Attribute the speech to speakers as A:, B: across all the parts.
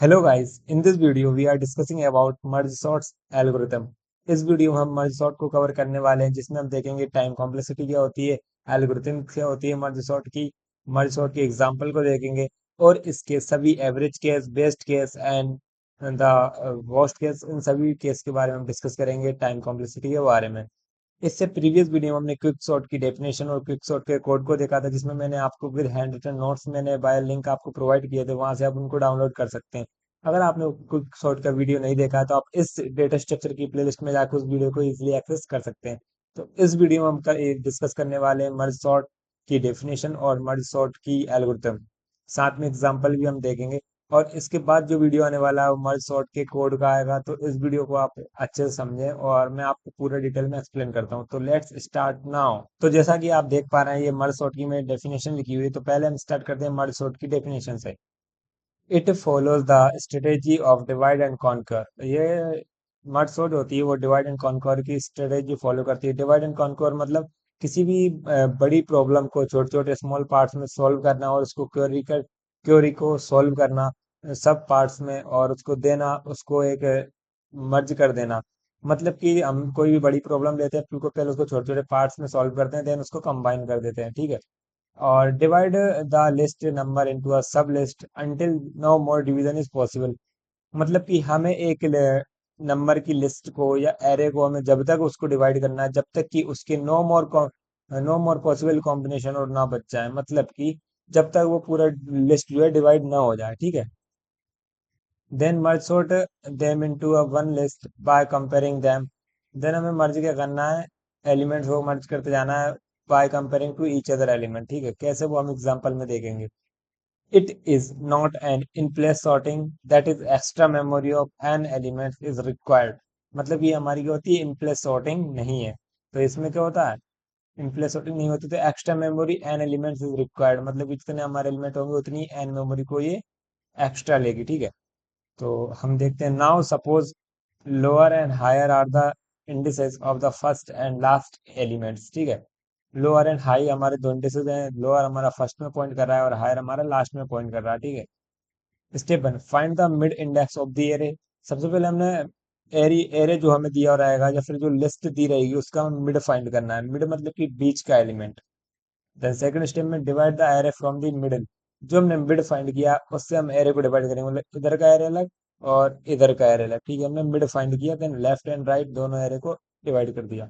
A: Hello guys, in this video we are discussing about merge sorts algorithm। इस video में हम merge sort को cover करने वाले हैं जिसमें हम देखेंगे टाइम कॉम्प्लेक्सिटी क्या होती है, एल्गोरिथम क्या होती है मर्ज सॉर्ट की एग्जांपल को देखेंगे और इसके सभी average case, best case and the worst case, इन सभी केस के बारे में हम डिस्कस करेंगे टाइम कॉम्प्लेक्सिटी के बारे में। इससे प्रीवियस वीडियो में हमने क्विक सॉर्ट की डेफिनेशन और क्विक सॉर्ट के कोड को देखा था जिसमें मैंने आपको विद हैंड रिटन नोट्स मैंने बाय लिंक आपको प्रोवाइड किए थे, वहां से आप उनको डाउनलोड कर सकते हैं। अगर आपने क्विक सॉर्ट का वीडियो नहीं देखा है तो आप इस डेटा स्ट्रक्चर की प्लेलिस्ट में जाकर उस वीडियो को इजीली एक्सेस कर सकते हैं। तो इस वीडियो में हम डिस्कस करने वाले हैं मर्ज सॉर्ट की डेफिनेशन और मर्ज सॉर्ट की एल्गोरिथम, साथ में एग्जाम्पल भी हम देखेंगे। और इसके बाद जो वीडियो आने वाला है वो मर्ज सॉर्ट के कोड का आएगा, तो इस वीडियो को आप अच्छे से समझें और मैं आपको पूरा डिटेल में एक्सप्लेन करता हूँ। तो लेट्स स्टार्ट नाउ। तो जैसा कि आप देख पा रहे हैं ये मर्ज सॉर्ट की मैंने डेफिनेशन लिखी हुई है, तो पहले हम स्टार्ट करते हैं मर्ज सॉर्ट की डेफिनेशन से। It follows the strategy of divide and conquer. ये मर्ज सॉर्ट होती है वो डिवाइड एंड कॉन्कर की स्ट्रेटेजी फॉलो करती है। डिवाइड एंड कॉन्कर मतलब किसी भी बड़ी प्रॉब्लम को छोटे छोटे स्मॉल पार्ट्स में सॉल्व करना और उसको क्योरी को सॉल्व करना सब पार्ट्स में, और उसको देना, उसको एक मर्ज कर देना। मतलब कि हम कोई भी बड़ी प्रॉब्लम लेते हैं, फिर को पहले उसको छोटे छोटे पार्ट्स में सॉल्व करते हैं, देन उसको कंबाइन कर देते हैं, ठीक है। और divide the list number into a sub list until no more division is possible. मतलब कि हमें एक नंबर की लिस्ट को या एरे को हमें जब तक उसको डिवाइड करना है जब तक कि उसके नो मोर पॉसिबल कॉम्बिनेशन और ना बच जाए। मतलब कि जब तक वो पूरा लिस्ट जो है डिवाइड ना हो जाए, ठीक है। Then merge sort them into a one list by comparing them. Then हमें मर्ज क्या करना है, एलिमेंट्स को मर्ज करते जाना है by comparing to each other element, ठीक है। कैसे वो हम एग्जांपल में देखेंगे। It is not an in place sorting, that is extra memory of an element is required. मतलब ये हमारी क्या होती है, इन प्लेस सॉर्टिंग नहीं है। तो इसमें क्या होता है, इन प्लेस सॉर्टिंग नहीं होती तो extra memory N element is required, मतलब जितने हमारे एलिमेंट होंगे उतनी एन मेमोरी को ये एक्स्ट्रा लेगी, ठीक है। तो हम देखते हैं now suppose lower and higher are the indices of the first and last elements, ठीक है। लोअर एंड हाई हमारे दो इंडिसेस हैं, लोअर हमारा फर्स्ट में पॉइंट कर रहा है और हायर हमारा लास्ट में पॉइंट कर रहा है, ठीक है। Step one, find the mid index of the array. सबसे पहले हमने एरे जो हमें दिया रहेगा या फिर जो लिस्ट दी रहेगी उसका हमें मिड फाइंड करना है। मिड मतलब कि बीच का एलिमेंट। देन सेकंड स्टेप में divide the array from the middle. जो हमने मिड फाइंड किया उससे हम एरे को डिवाइड करेंगे, मतलब इधर का एरे अलग और इधर का एरे अलग, ठीक है। हमने मिड फाइंड किया, देन लेफ्ट एंड राइट दोनों एरे को डिवाइड कर दिया।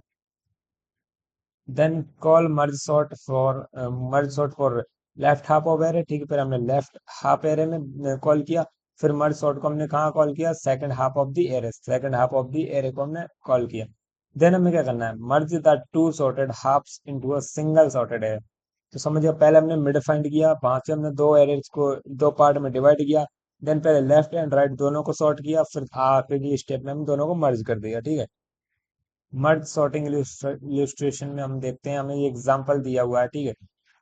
A: Then call merge sort for left half of array, ठीक है। फिर हमने लेफ्ट हाफ एरे में कॉल किया। फिर मर्ज सॉर्ट को हमने कहाँ कॉल किया, second half of the array, second half of the array को हमने कॉल किया। देन हमें क्या करना है, merge the two sorted halves into a single sorted array. तो समझिए पहले हमने मिड फाइंड किया, वहां से हमने दो एरेज को दो पार्ट में डिवाइड किया। देन पहले लेफ्ट एंड राइट दोनों को सॉर्ट किया, फिर आखिरी स्टेप में हम दोनों को मर्ज कर दिया, ठीक है। मर्ज सॉर्टिंग इलस्ट्रेशन में हम देखते हैं, हमें ये एग्जांपल दिया हुआ है, ठीक है।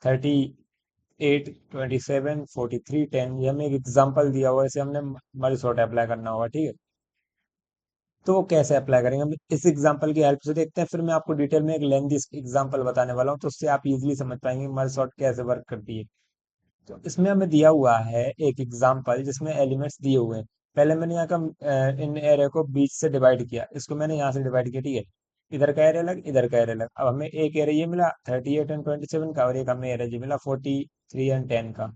A: 38, 27, 43, 10, ये हमें एक एग्जांपल दिया हुआ है, इसे हमने मर्ज सॉर्ट अप्लाई करना होगा, ठीक है। तो वो कैसे अप्लाई करेंगे हम इस एग्जांपल की हेल्प से देखते हैं, फिर मैं आपको डिटेल में एक लेंथी एग्जांपल बताने वाला हूँ तो उससे आप इजीली समझ पाएंगे मर्ज सॉर्ट कैसे वर्क करती है। तो इसमें हमें दिया हुआ है एक एग्जांपल जिसमें एलिमेंट्स दिए हुए हैं। पहले मैंने यहाँ का इन एरे को बीच से डिवाइड किया, इसको मैंने यहाँ से डिवाइड किया, ठीक है। इधर का एरे अलग, इधर का एरे अलग। अब हमें एक एरे ये मिला 38 एंड 27 का, और एक हमें एरे ये मिला 43 एंड 10 का।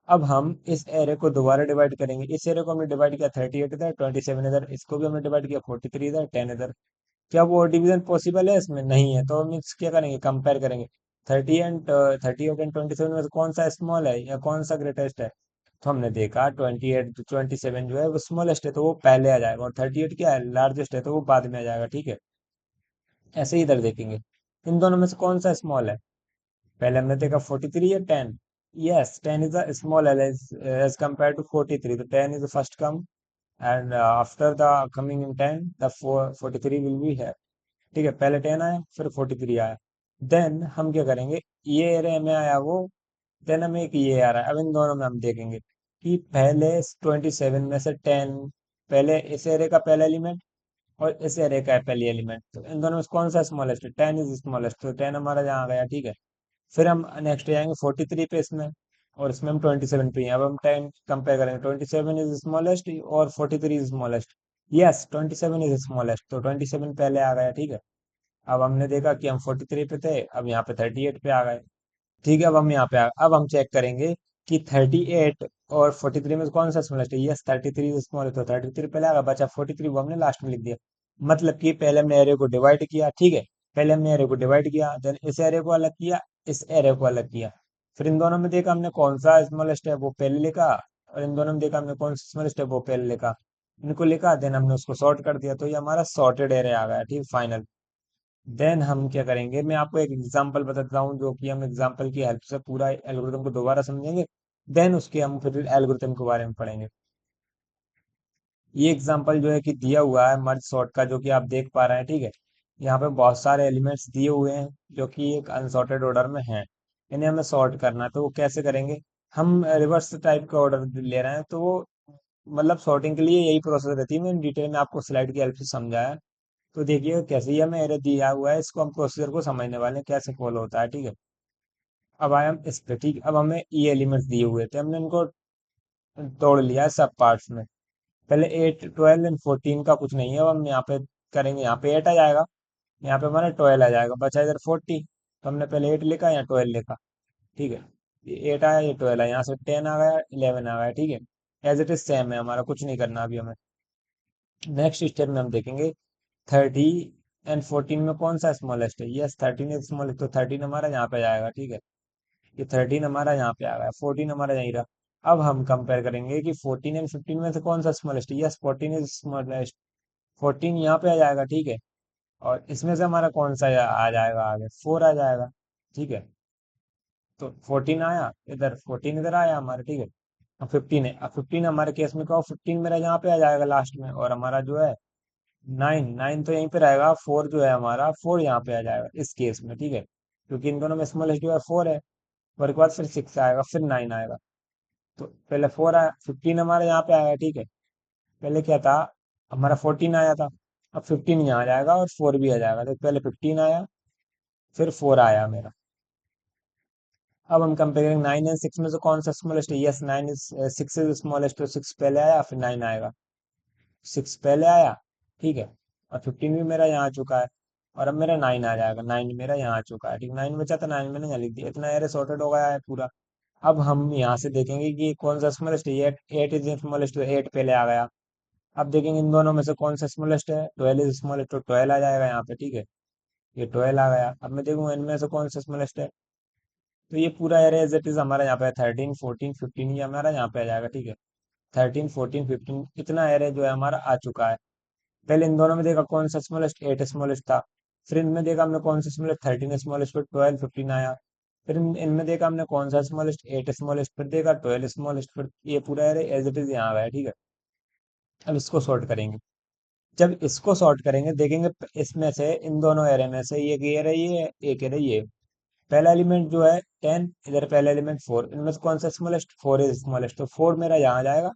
A: अब हम इस एरे को दोबारा डिवाइड करेंगे। इस एरे को हमने डिवाइड किया 38 इधर, 27 इधर, इसको भी हमने डिवाइड किया 43 इधर, 10 इधर। क्या वो डिवीजन पॉसिबल है, इसमें नहीं है, तो हम इस क्या करेंगे, कंपेयर करेंगे। 38 एंड 27 में से कौन सा स्मॉल है या कौन सा ग्रेटेस्ट है। तो हमने देखा 28 27 जो है वो स्मॉलेस्ट है तो वो पहले आ जाएगा, और 38 क्या है, लार्जेस्ट है तो वो बाद में आ जाएगा, ठीक है। ऐसे ही इधर देखेंगे, इन दोनों में से कौन सा स्मॉल है। पहले हमने देखा 43 या 10। Yes, 10 is a small as compare to 43, तो 10 is first come and after the coming in 10 the 43 will be है, ठीक है। पहले 10 आया फिर 43 आया। देन हम क्या करेंगे, ये एरे में आया वो, देन हमें एक ये आ रहा है। अब इन दोनों में हम देखेंगे कि पहले 27 में से 10, पहले इस एरे का पहला एलिमेंट और इस एरे का है पहली एलिमेंट, तो इन दोनों में से कौन सा स्मॉलेस्ट है, 10 इज स्मॉलेस्ट, तो 10 हमारा यहाँ गया, ठीक है। फिर हम नेक्स्ट जाएंगे 43 पे, इसमें और इसमें हम 27 पे हैं। अब हम 10 कंपेयर करेंगे, 27 इज स्मॉलेस्ट और 43 is smallest. Yes, 27 is smallest, तो 27 पहले आ गया, ठीक है। अब हमने देखा कि हम 43 पे थे, अब यहाँ पे 38 पे आ गए, ठीक है। अब हम यहाँ पे अब हम चेक करेंगे कि 38 और 43 में से कौन सा स्मॉलेस्ट है। यस, 33 स्मॉल है, तो 33 पहले आएगा, बचा 43, वो हमने लास्ट में लिख दिया। मतलब कि पहले हमने एरे को डिवाइड किया, ठीक है। पहले हमने एरे को डिवाइड किया, देन इस एरे को अलग किया, इस एरे को अलग किया। फिर इन दोनों में देखा हमने कौन सा स्मॉलेस्ट है, वो पहले लिखा। और इन दोनों में देखा हमने कौन सा स्मॉलेस्ट है, वो पहले लिखा। इनको लिखा, देन हमने उसको सॉर्ट कर दिया, तो ये हमारा सॉर्टेड एरे आ गया, ठीक, फाइनल। देन हम क्या करेंगे, मैं आपको एक एग्जांपल बताता हूँ, जो कि हम एग्जांपल की हेल्प से पूरा एल्गोरिथम को दोबारा समझेंगे। देन उसके हम फिर एल्गोरिथम के बारे में पढ़ेंगे। ये एग्जांपल जो है कि दिया हुआ है मर्ज सॉर्ट का, जो कि आप देख पा रहे हैं, ठीक है। यहाँ पे बहुत सारे एलिमेंट्स दिए हुए हैं, जो कि एक अनसॉर्टेड ऑर्डर में हैं। इन्हें हमें सॉर्ट करना है, तो वो कैसे करेंगे। हम रिवर्स टाइप का ऑर्डर ले रहे हैं, तो वो मतलब सॉर्टिंग के लिए यही प्रोसेस रहती है। मैंने डिटेल में आपको स्लाइड की हेल्प से समझाया। तो देखिए कैसे ये हमें एरर दिया हुआ है, इसको हम प्रोसीजर को समझने वाले हैं कैसे फॉलो होता है, ठीक है। अब आए हम इस पे, ठीक। अब हमें ये एलिमेंट्स दिए हुए थे, हमने इनको तोड़ लिया है सब पार्ट्स में। पहले 8, 12 एंड 14 का कुछ नहीं है। अब हम यहाँ पे करेंगे, यहाँ पे 8 आ जाएगा, यहाँ पे हमारा 12 आ जाएगा, बचा इधर 40। तो हमने पहले 8 लिखा, यहाँ 12 लिखा, ठीक है। ये 8 आया, ये 12 आया, यहाँ से 10 आ गया, 11 आ गया, ठीक है। एज इट इज सेम है, हमारा कुछ नहीं करना अभी हमें। नेक्स्ट स्टेप में हम देखेंगे 30 एंड 14 में कौन सा स्मॉलेस्ट है। यस, 13 इज स्मॉलेस्ट, तो 13 हमारा यहाँ पे जाएगा, ठीक है। ये 13 हमारा यहाँ पे आ गया, 14 हमारा यहीं रहा। अब हम कंपेयर करेंगे कि 14 एंड 15 में से कौन सा स्मॉलेस्ट है। यस, 14 इज स्मॉलेस्ट, 14 यहाँ पे आ जाएगा, ठीक है। और इसमें से हमारा कौन सा आ जाएगा आगे, 4 आ जाएगा, ठीक है। तो 14 आया इधर, 14 इधर आया हमारा, ठीक है। अब 15 है, अब 15 हमारे केस में कहो, 15 मेरा यहाँ पे आ जाएगा लास्ट में, और हमारा जो है 9, 9 तो यहीं पे रहेगा, 4 जो है हमारा 4 यहाँ पे आ जाएगा इस केस में, ठीक है। क्योंकि इन दोनों में स्मॉलेस्ट जो है 4 है। और एक बाद फिर 6 आएगा, फिर 9 आएगा। तो पहले 4 आया, 15 हमारे यहाँ पे आया, ठीक है। पहले क्या था, हमारा 14 आया था। अब 15 यहाँ आ जाएगा और 4 भी आ जाएगा, तो पहले 15 आया, फिर 4 आया मेरा। अब हम कंपेयरिंग 9 एंड 6 में से कौन सा स्मॉलेस्ट है। यस, 9 इज 6 इज स्मॉलेस्ट, तो 6 पहले आया, फिर 9 आएगा। 6 पहले आया, ठीक है। और 15 भी मेरा यहाँ आ चुका है। और अब मेरा 9 आ जाएगा, 9 मेरा यहाँ आ चुका है, ठीक। 9 बचा था, 9 मैंने यहाँ लिख दिया, इतना एरे सॉर्टेड हो गया है पूरा। अब हम यहाँ से देखेंगे कि कौन सा स्मॉलेस्ट है। 8, 8 इज स्मॉलेस्ट, तो 8 पहले आ गया। अब देखेंगे इन दोनों में से कौन सा स्मॉलेस्ट है। 12 इज स्मॉलेस्ट, तो 12 आ जाएगा यहाँ पे, ठीक है। ये 12 आ गया। अब मैं देखूंगा इनमें से कौन सा स्मॉलेस्ट है। तो ये पूरा एरे एज इट इज हमारा यहाँ पे 13, 14, 15, ये हमारा यहाँ पे आ जाएगा, ठीक है। 13, 14, 15 इतना एरे जो है हमारा आ चुका है। पहले इन दोनों में देखा कौन सा स्मॉलेस्ट, 8 स्मॉलेस्ट था। फिर इनमें देखा हमने कौन सा स्मॉलेस्ट, 13 स्मॉलेस्ट, फिर 12, 15 आया। फिर इनमें देखा हमने कौन सा स्मॉलेस्ट, 8 स्मॉलेस्ट, फिर देखा 12 स्मॉलेस्ट, फिर ये पूरा एरे एज इट इज यहाँ आ गया, ठीक है। अब इसको सॉर्ट करेंगे। जब इसको सॉर्ट करेंगे देखेंगे इसमें से, इन दोनों एरे में से एक ये रही है, एक एरे ये। पहला एलिमेंट जो है 10, इधर पहला एलिमेंट 4, इनमें से कौन सा स्मॉलेस्ट, 4 इज स्मॉलेस्ट, तो 4 मेरा यहाँ आ जाएगा,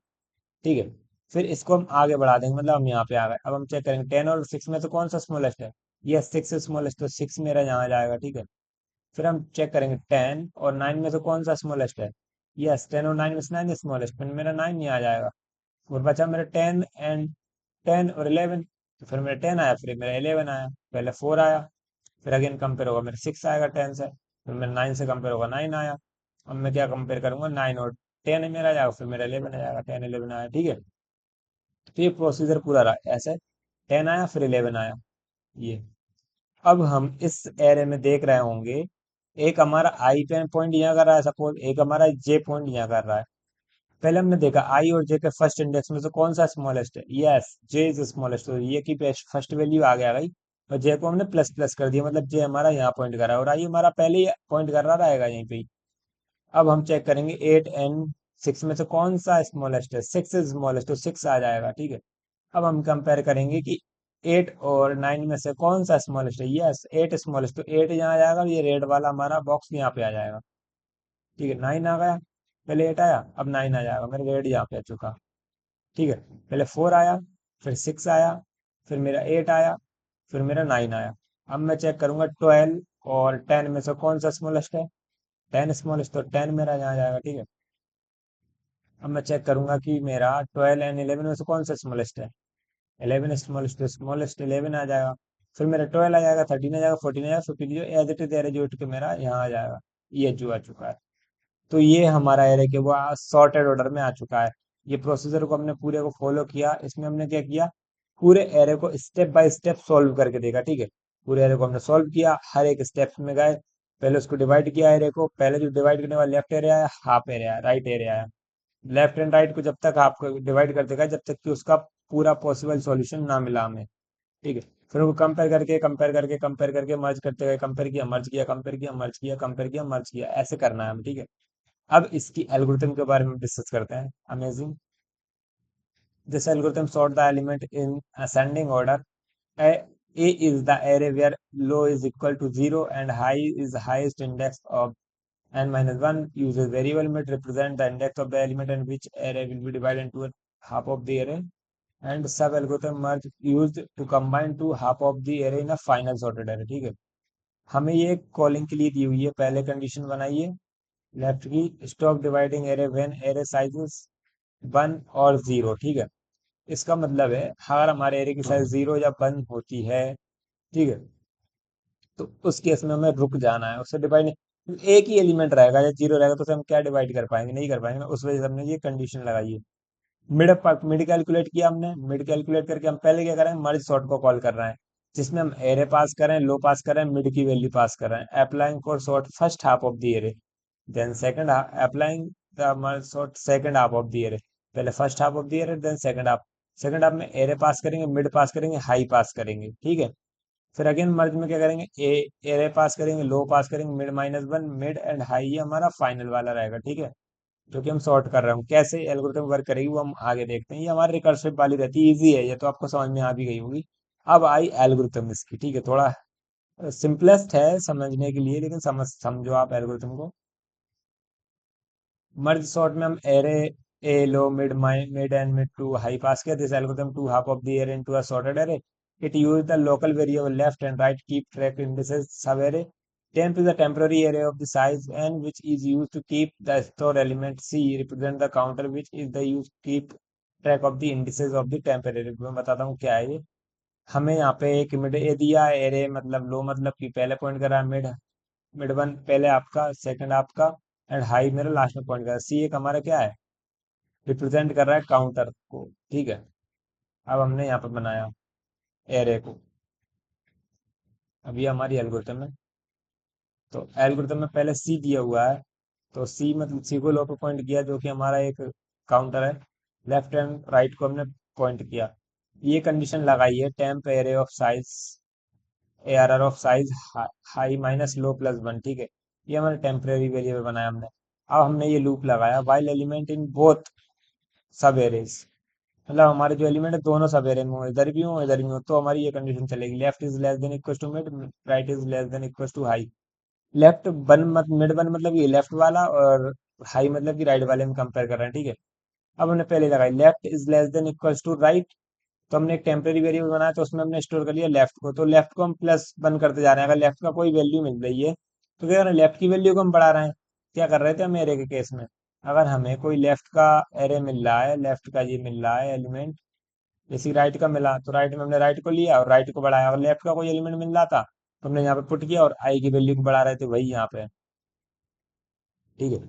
A: ठीक है। फिर इसको हम आगे बढ़ा देंगे, मतलब हम यहाँ पे आ गए। अब हम चेक करेंगे 10 और 6 में से कौन सा स्मॉलेस्ट है। ये 6 स्मॉलेस्ट, तो 6 मेरा यहाँ आ जाएगा, ठीक है। फिर हम चेक करेंगे 10 और 9 में से कौन सा स्मॉलेस्ट है। यस, 10 और 9 में से 9 स्मॉलेस्ट, फिर मेरा 9 यहाँ आ जाएगा। और बचा मेरा 10 एंड 10 और 11, तो फिर मेरा 10 आया, फिर मेरा 11 आया। पहले 4 आया, फिर अगेन कंपेयर होगा मेरा 6 आएगा 10 से, फिर मेरा 9 से कंपेयर होगा 9 आया। अब मैं क्या कंपेयर करूंगा, 9 और 10 मेरा आ जाएगा, फिर मेरा 11 आ जाएगा, 10, 11 आया, ठीक है। तो ये प्रोसीजर पूरा रहा ऐसे। 10 आया, फिर 11 आया, ये। अब हम इस एरे में देख रहे होंगे, एक हमारा आई पे पॉइंट यहाँ कर रहा है सपोज, एक हमारा जे पॉइंट यहाँ कर रहा है। पहले हमने देखा आई और जे के फर्स्ट इंडेक्स में से कौन सा स्मॉलेस्ट है। यस, जे इज स्मॉलेस्ट, तो ये की फर्स्ट वैल्यू आ गया भाई। और जे को हमने प्लस प्लस कर दिया, मतलब जे हमारा यहाँ पॉइंट कर रहा है, और आई हमारा पहले ही पॉइंट कर रहा रहेगा यहीं पे ही। अब हम चेक करेंगे 8 एंड 6 में से कौन सा स्मॉलेस्ट है। 6 इज स्मॉलेस्ट, तो 6 आ जाएगा, ठीक है। अब हम कंपेयर करेंगे कि 8 और 9 में से कौन सा स्मॉलेस्ट है। यस, 8 स्मॉलेस्ट, तो 8 यहाँ आ जाएगा, ये रेड वाला हमारा बॉक्स यहाँ पे आ जाएगा, ठीक है। 9 आ गया, पहले 8 आया, अब 9 आ जाएगा, मेरा रेड यहाँ पे आ चुका, ठीक है। पहले 4 आया, फिर 6 आया, फिर मेरा 8 आया, फिर मेरा 9 आया। अब मैं चेक करूंगा 12 और 10 में से कौन सा स्मॉलेस्ट है। 10 स्मॉलेस्ट, तो 10 मेरा यहाँ जाएगा, ठीक है। अब मैं चेक करूंगा कि मेरा 12 एंड 11 में से कौन सा स्मॉलेस्ट है। 11 स्मॉलेस्ट, तो स्मॉलेस्ट 11 आ जाएगा। फिर मेरा 12 आ जाएगा, 13 आ जाएगा, 14 आ जाएगा, 15 जो एज इट इज एरे जो उठ के मेरा यहाँ आ जाएगा। ये जो आ चुका है। तो ये हमारा एरे के वो सॉर्टेड ऑर्डर में आ चुका है। ये प्रोसीजर को हमने पूरे को फॉलो किया। इसमें हमने क्या किया, पूरे एरे को स्टेप बाय स्टेप सॉल्व करके देखा, ठीक है। पूरे एरे को हमने सॉल्व किया, हर एक स्टेप में गए। पहले उसको डिवाइड किया एरे को, पहले जो डिवाइड करने वाला लेफ्ट एरे आया, हाफ एरे आया, राइट एरे आया। लेफ्ट एंड राइट को जब तक आपको डिवाइड करते गए जब तक कि उसका पूरा पॉसिबल सॉल्यूशन ना मिला हमें, ठीक है। फिर उनको कंपेयर करके मर्ज करते गए, कंपेयर किया, मर्ज किया, कंपेयर किया, मर्ज किया, कंपेयर किया, मर्ज किया, ऐसे करना है हमें, ठीक है। अब इसकी एल्गोरिथम के बारे में डिस्कस करते हैं। Amazing. This algorithm sort the element in ascending order. A, A is the array where low is equal to 0 and high is the highest index of n minus 1. Uses variable mid represent the index of the element and which array will be divided into a half of the array. And sub algorithm merge used to combine two half of the array in a final sorted array, ठीक है। हमें ये calling के लिए दी हुई है, पहले condition बनाइए लेफ्ट की, stop dividing array when array size 1 और 0, ठीक है। इसका मतलब है अगर हमारे एरे की साइज 0 या 1 होती है, ठीक है, तो उस केस में हमें रुक जाना है, उससे डिवाइड नहीं। एक ही एलिमेंट रहेगा या 0 रहेगा तो उसे हम क्या डिवाइड कर पाएंगे, नहीं कर पाएंगे ना। उस वजह से हमने ये कंडीशन लगाई है। मिड मिड कैलकुलेट किया हमने, मिड कैलकुलेट करके हम पहले क्या करें, मर्ज सॉर्ट को कॉल कर रहे हैं, जिसमें हम एरे पास करें, लो पास करें, मिड की वैल्यू पास कर रहे हैं। Applying for sort first half of the array, then second applying the merge sort second half of the array. पहले first half of the array, then second half. Second half में array pass करेंगे, mid पास करेंगे, high pass करेंगे, ठीक है। फिर again मर्ज में क्या करेंगे, एरे पास करेंगे, लो पास करेंगे, mid minus one, mid and high, ये हमारा फाइनल वाला रहेगा, ठीक है। जो कि हम सॉर्ट कर रहे हैं। कैसे एल्गोरिथम वर्क करेगी वो हम आगे देखते हैं। ये हमारी रिकर्सिव वाली रहती है, इजी है, ये तो आपको समझ में आ भी गई होगी। अब आई एल्गोरिथम इसकी, ठीक है। थोड़ा सिंपलेस्ट है समझने के लिए, लेकिन समझो आप एल्गोरिथम को। मर्ज सॉर्ट में हम array a low mid mid end mid to high pass किया। This algorithm to half of the array into a sorted array. It use the local variable left and right keep track indices sub array. temp is a temporary array of the size n which is used to keep the stored element c represent the counter which is the use keep track of the indices of the temporary। मैं बताता हूँ क्या है ये। हमें यहाँ पे एक मिड ए दिया है, एरे मतलब लो मतलब कि पहले पॉइंट कर रहा है मिड, मिड वन पहले आपका, सेकंड आपका, एंड हाई मेरा लास्ट में पॉइंट कर रहा है। सी एक हमारा क्या है, रिप्रेजेंट कर रहा है काउंटर को, ठीक है। अब हमने यहाँ पे बनाया एरे को। अब ये हमारी एल्गोरिथम है। तो एल्गोरिथम में पहले सी दिया हुआ है, तो सी मतलब सी को लो पे पॉइंट किया जो कि हमारा एक काउंटर है। लेफ्ट एंड राइट को हमने पॉइंट किया। ये कंडीशन लगाई है, temp array of size A R R of size high minus low plus one, ठीक है। ये हमारे टेम्परेरी वेरिएबल बनाया हमने। अब हमने ये लूप लगाया वाइल एलिमेंट इन बोथ सब एरेज, मतलब हमारे जो एलिमेंट है दोनों सब एरे में हो, इधर भी हो इधर भी हो, तो हमारी ये कंडीशन चलेगी। Left is less than equal to mid, right is less than equal to high. Left one mid one मतलब ये लेफ्ट वाला, और हाई मतलब कि राइट वाले में कंपेयर कर रहे हैं, ठीक है। अब हमने पहले लगाई left is less than equal to right, तो हमने एक टेम्परेरी वेरिएबल बनाया, तो उसमें हमने स्टोर कर लिया लेफ्ट को, तो लेफ्ट को हम प्लस वन करते जा रहे हैं। अगर लेफ्ट का कोई वैल्यू मिल रही है तो क्या कर रहे हैं, लेफ्ट की वैल्यू को हम बढ़ा रहे हैं। क्या कर रहे थे हम एरे के केस में, अगर हमें कोई लेफ्ट का एरे मिल रहा है, लेफ्ट का ये मिल रहा है एलिमेंट, जैसे राइट का मिला तो राइट में हमने राइट को लिया और राइट को बढ़ाया। अगर लेफ्ट का कोई एलिमेंट मिल रहा था तो हमने यहाँ पे पुट किया और आई की वैल्यू को बढ़ा रहे थे, वही यहाँ पे, ठीक है।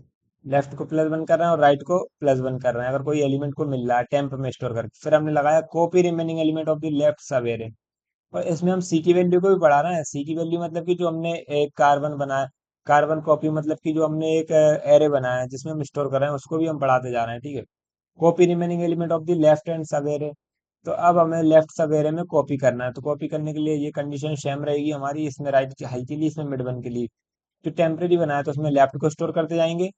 A: लेफ्ट को प्लस वन कर रहे हैं और राइट को प्लस वन कर रहे हैं, अगर कोई एलिमेंट को मिल रहा है टेम्प में स्टोर करके। फिर हमने लगाया copy remaining element of the left सब एरे, और इसमें हम सी की वैल्यू को भी बढ़ा रहे हैं। सी की वैल्यू मतलब कि जो हमने एक कार्बन बनाया, कार्बन कॉपी मतलब कि जो हमने एक एरे बनाया है जिसमें हम स्टोर कर रहे हैं, उसको भी हम बढ़ाते जा रहे हैं, ठीक है। Copy remaining element of the left hand सब एरे, तो अब हमें लेफ्ट सब एरे में कॉपी करना है, तो कॉपी करने के लिए ये कंडीशन सेम रहेगी हमारी, इसमें राइट की हाई के लिए, इसमें मिड वन के लिए। जो टेम्परेरी बनाया तो उसमें लेफ्ट को स्टोर करते जाएंगे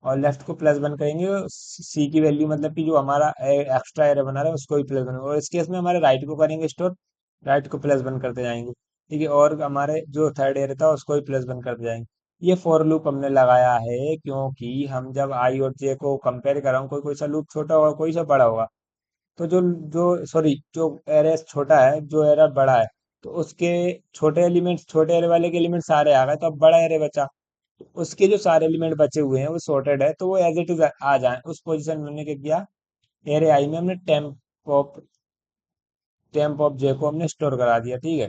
A: और लेफ्ट को प्लस वन करेंगे। सी की वैल्यू मतलब कि जो हमारा एक्स्ट्रा एरे बना रहा है उसको भी प्लस वन, और इस केस में हमारे राइट को करेंगे स्टोर, राइट को प्लस वन करते जाएंगे, ठीक है। और हमारे जो थर्ड एरे था उसको भी प्लस वन करते जाएंगे। ये फॉर लूप हमने लगाया है क्योंकि हम जब आई और जे को कंपेयर कर रहा हूँ, कोई कोई सा लूप छोटा होगा, कोई सा बड़ा होगा, तो जो जो सॉरी जो एरे छोटा है, जो एरे बड़ा है, तो उसके छोटे एलिमेंट्स, छोटे एरे वाले के एलिमेंट सारे आ गए, तो अब बड़ा एरे बचा। उसके जो सारे एलिमेंट बचे हुए हैं वो सॉर्टेड है, तो वो एज इट इज आ जाए उस पोजीशन में। हमने क्या किया, एरे आई में हमने टेम्प ऑफ जे को हमने स्टोर करा दिया, ठीक है।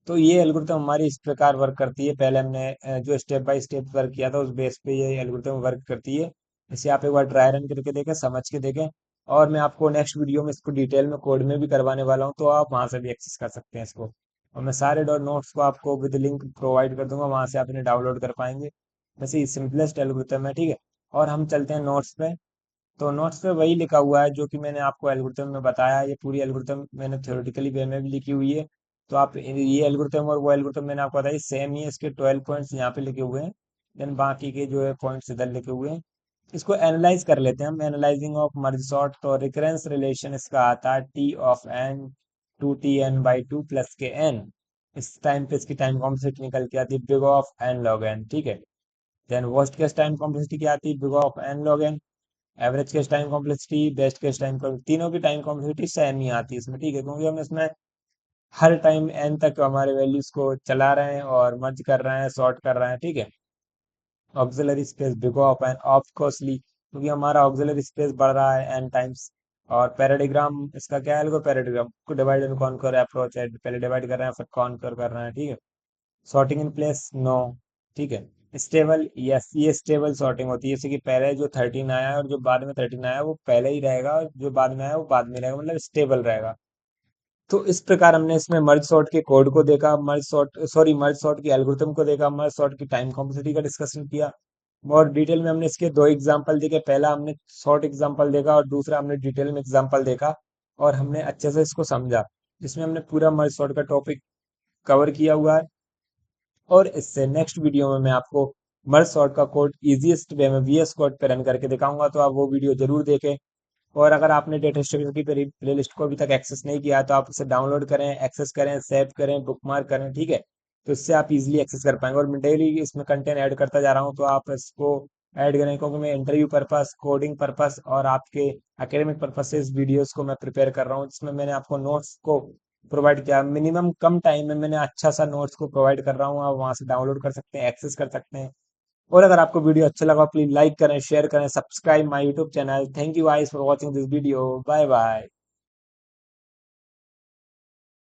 A: तो ये एल्गोरिथम हमारी इस प्रकार वर्क करती है। पहले हमने जो स्टेप बाय स्टेप वर्क किया था उस बेस पे ये एल्गोरिथम वर्क करती है। इसे आप एक बार ट्राई रन करके देखें, समझ के देखें। और मैं आपको नेक्स्ट वीडियो में इसको डिटेल में कोड में भी करवाने वाला हूँ, तो आप वहां से भी एक्सेस कर सकते हैं इसको। और मैं सारे डॉट नोट्स को आपको विद लिंक प्रोवाइड कर दूंगा, वहां से आप इन्हें डाउनलोड कर पाएंगे। वैसे ये सिंपलेस्ट एल्गोरिथम है, ठीक है। और हम चलते हैं नोट्स पे। तो नोट्स पे वही लिखा हुआ है जो कि मैंने आपको एल्गोरिथम में बताया। ये पूरी एल्गोरिथम मैंने थ्योरेटिकली वे में भी लिखी हुई है। तो आप ये एल्गोरिथम और वो एल्गोरिथम मैंने आपको बताया सेम ही है। इसके 12 पॉइंट्स यहाँ पे लिखे हुए हैं, देन बाकी के जो है पॉइंट्स इधर लिखे हुए हैं। इसको एनालाइज कर लेते हैं हम। एनालाइजिंग ऑफ मर्ज सॉर्ट, तो रिकरेंस रिलेशन इसका आता है T of N two T N by two plus K N. इस टाइम पे इसकी टाइम कॉम्प्लेक्सिटी निकल के आती है big of N log N, ठीक है। Then worst case time complexity क्या आती है, big of N log N. Average case time complexity, best case time complexity, तीनों की टाइम कॉम्प्लेक्सिटी सेम ही आती है इसमें, ठीक है। क्योंकि हम इसमें हर टाइम एन तक हमारे वैल्यूज को चला रहे हैं और मर्ज कर रहे हैं, सॉर्ट कर रहे हैं, ठीक है। Auxiliary space big of N of costly, क्योंकि हमारा ऑक्सिलरी स्पेस बढ़ रहा है एन टाइम्स। और पैराडिग्राम इसका क्या है, पैराडिग्राम को डिवाइड एंड कॉन्कर अप्रोच है, पहले डिवाइड कर रहे हैं फिर कॉन्कर कर रहे हैं, ठीक है। सॉर्टिंग इन प्लेस नो, ठीक है। स्टेबल, यस, ये स्टेबल सॉर्टिंग होती है, जैसे कि पहले जो 13 आया है और जो बाद में 13 आया वो पहले ही रहेगा, और जो बाद में आया वो बाद में रहेगा, मतलब स्टेबल रहेगा। तो इस प्रकार हमने इसमें मर्ज सॉर्ट के कोड को देखा, मर्ज सॉर्ट की एल्गोरिथम को देखा, मर्ज सॉर्ट की टाइम कॉम्प्लेक्सिटी का डिस्कशन किया। और डिटेल में हमने इसके दो एग्जांपल देखे, पहला हमने शॉर्ट एग्जांपल देखा और दूसरा हमने डिटेल में एग्जांपल देखा। और हमने अच्छे से इसको समझा, जिसमें हमने पूरा मर्ज सॉर्ट का टॉपिक कवर किया हुआ है। और इससे नेक्स्ट वीडियो में मैं आपको मर्ज सॉर्ट का कोड इजीएस्ट वे में वीएस कोड पे रन करके दिखाऊंगा, तो आप वो वीडियो जरूर देखें। और अगर आपने डेटा स्ट्रक्चर की प्लेलिस्ट को अभी तक एक्सेस नहीं किया है, तो आप उसे डाउनलोड करें, एक्सेस करें, सेव करें, बुकमार्क करें, ठीक है। तो इससे आप इजीली एक्सेस कर पाएंगे। और मैं डेली इसमें कंटेंट ऐड करता जा रहा हूँ, तो आप इसको ऐड करें, क्योंकि मैं इंटरव्यू पर्पस, कोडिंग पर्पस और आपके एकेडमिक पर्पस से इस वीडियोस को मैं प्रिपेयर कर रहा हूँ, जिसमें मैंने आपको नोट्स को प्रोवाइड किया। मिनिमम कम टाइम में मैंने अच्छा सा नोट्स को प्रोवाइड कर रहा हूँ, आप वहाँ से डाउनलोड कर सकते हैं, एक्सेस कर सकते हैं। और अगर आपको वीडियो अच्छा लगा, प्लीज लाइक करें, शेयर करें, subscribe my YouTube channel. Thank you guys for watching this video, bye bye.